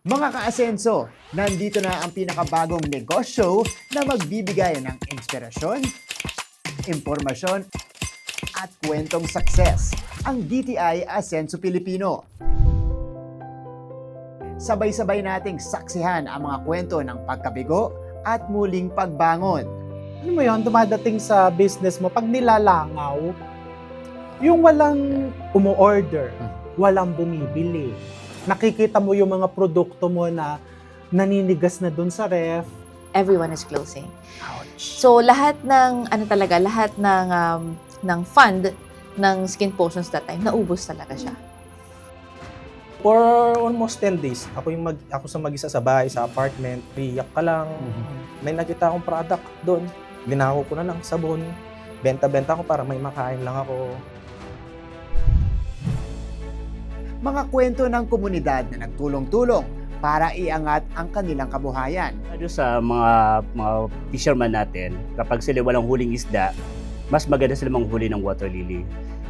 Mga ka-asenso, nandito na ang pinakabagong negosyo na magbibigay ng inspirasyon, impormasyon, at kwentong success, ang DTI Asenso Pilipino. Sabay-sabay nating saksihan ang mga kwento ng pagkabigo at muling pagbangon. Ano mo yun, dumadating sa business mo, pag nilalangaw, yung walang umu-order, walang bumibili. Nakikita mo yung mga produkto mo na naninigas na dun sa ref. Everyone is closing. Ouch. So lahat ng ng fund ng Skin Potions that time, naubos talaga siya. For almost 10 days, ako sa mag-isa sa bahay, sa apartment, iyak ka lang. May nakita akong product doon. Ginako ko na lang sabon. Benta-benta ko para may makain lang ako. Mga kwento ng komunidad na nagtulong-tulong para iangat ang kanilang kabuhayan. Ano sa mga fisherman natin, kapag sila walang huling isda, mas maganda sila manghuli ng water lily.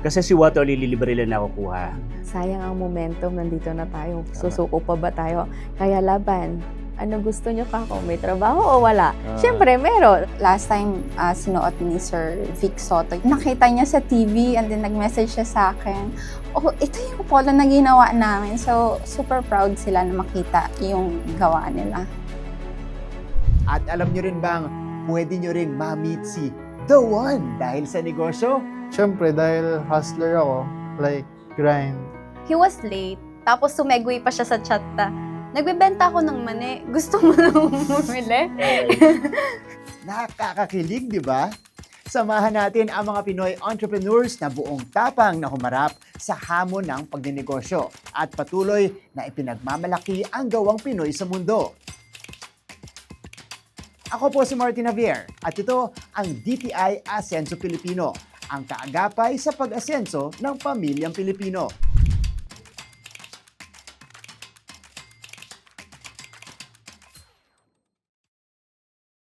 Kasi si water lily libre lang nakukuha. Sayang ang momentum, nandito na tayo. Susuko pa ba tayo? Kaya laban. Ano gusto nyo ka kung may trabaho o wala? Siyempre, meron. Last time, sinuot ni Sir Vic Soto. Nakita niya sa TV and then nag-message siya sa akin, oh, ito yung polo na ginawa namin. So, super proud sila na makita yung gawa nila. At alam nyo rin bang pwede nyo rin ma-meet si The One dahil sa negosyo? Siyempre, dahil hustler ako, like, grind. He was late, tapos sumegway pa siya sa chat na, nagbebenta ako ng mani, gusto mo nang bumili? Nakakakilig, di ba? Samahan natin ang mga Pinoy entrepreneurs na buong tapang na humarap sa hamon ng pagnenegosyo at patuloy na ipinagmamalaki ang gawang Pinoy sa mundo. Ako po si Martin Javier at ito ang DTI Asenso Pilipino, ang kaagapay sa pag-asenso ng pamilyang Pilipino.